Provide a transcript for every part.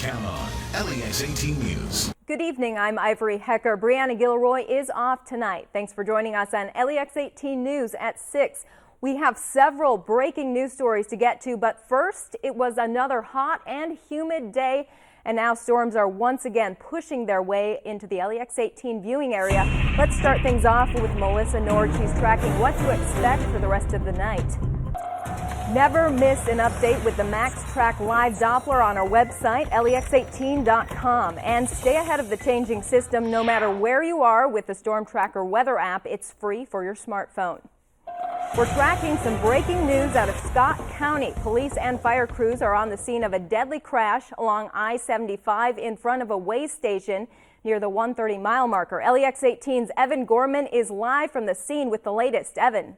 Count on LEX 18 News. Good evening, I'm Ivory Hecker. Brianna Gilroy is off tonight. Thanks for joining us on LEX 18 News at 6. We have several breaking news stories to get to, but first, it was another hot and humid day, and now storms are once again pushing their way into the LEX 18 viewing area. Let's start things off with Melissa Nord. She's tracking what to expect for the rest of the night. Never miss an update with the Max Track Live Doppler on our website, lex18.com. And stay ahead of the changing system no matter where you are with the Storm Tracker weather app. It's free for your smartphone. We're tracking some breaking news out of Scott County. Police and fire crews are on the scene of a deadly crash along I-75 in front of a way station near the 130-mile marker. LEX 18's Evan Gorman is live from the scene with the latest. Evan.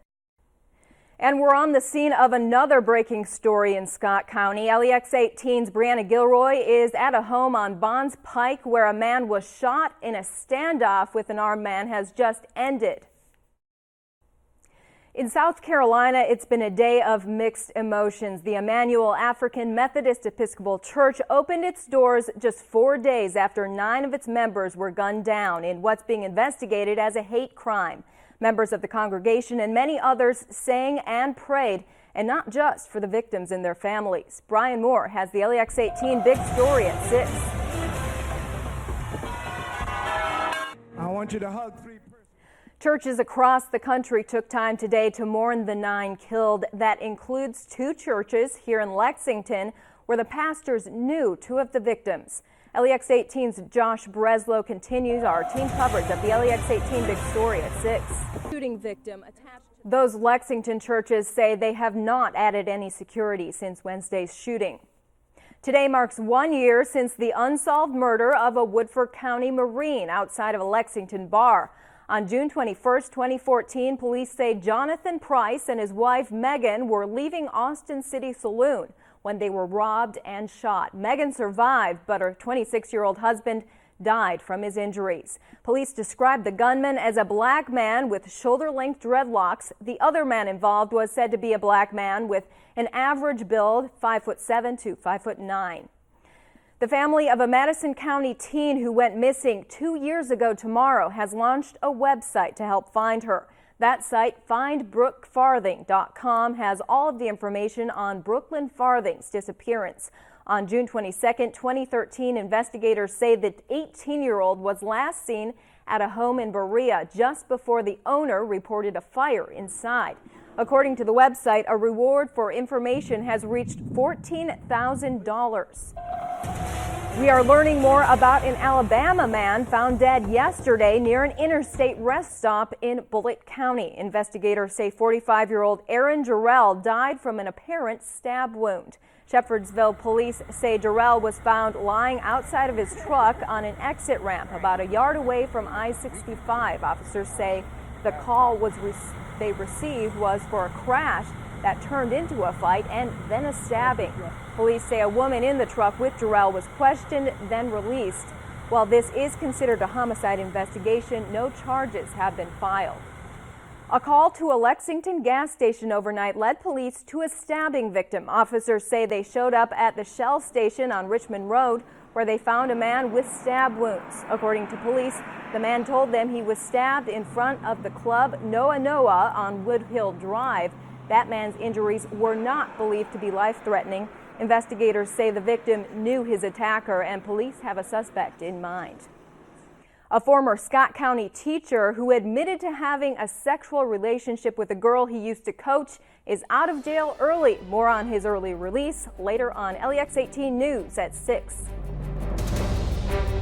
And we're on the scene of another breaking story in Scott County. LEX 18's Brianna Gilroy is at a home on Bonds Pike where a man was shot in a standoff with an armed man has just ended. In South Carolina, it's been a day of mixed emotions. The Emmanuel African Methodist Episcopal Church opened its doors just 4 days after 9 of its members were gunned down in what's being investigated as a hate crime. Members of the congregation and many others sang and prayed, and not just for the victims and their families. Brian Moore has the LEX 18 big story at 6. I want you to hug 3 persons. Churches across the country took time today to mourn the 9 killed. That includes 2 churches here in Lexington where the pastors knew 2 of the victims. LEX 18's Josh Breslow continues our team coverage of the LEX 18 big story at 6. Shooting victim attached. Those Lexington churches say they have not added any security since Wednesday's shooting. Today marks 1 year since the unsolved murder of a Woodford County Marine outside of a Lexington bar. On June 21st, 2014, police say Jonathan Price and his wife Megan were leaving Austin City Saloon when they were robbed and shot. Megan survived, but her 26-year-old husband died from his injuries. Police described the gunman as a black man with shoulder-length dreadlocks. The other man involved was said to be a black man with an average build, 5'7" to 5'9". The family of a Madison County teen who went missing 2 years ago tomorrow has launched a website to help find her. That site, findbrookefarthing.com, has all of the information on Brooklyn Farthing's disappearance. On June 22, 2013, investigators say the 18-year-old was last seen at a home in Berea just before the owner reported a fire inside. According to the website, a reward for information has reached $14,000. We are learning more about an Alabama man found dead yesterday near an interstate rest stop in Bullitt County. Investigators say 45-year-old Aaron Jarrell died from an apparent stab wound. Shepherdsville police say Jarrell was found lying outside of his truck on an exit ramp about a yard away from I-65. Officers say the call they received was for a crash that turned into a fight and then a stabbing. Police say a woman in the truck with Jarrell was questioned, then released. While this is considered a homicide investigation, no charges have been filed. A call to a Lexington gas station overnight led police to a stabbing victim. Officers say they showed up at the Shell station on Richmond Road where they found a man with stab wounds. According to police, the man told them he was stabbed in front of the club Noah Noah on Woodhill Drive. That man's injuries were not believed to be life-threatening. Investigators say the victim knew his attacker and police have a suspect in mind. A former Scott County teacher who admitted to having a sexual relationship with a girl he used to coach is out of jail early. More on his early release later on LEX 18 News at 6.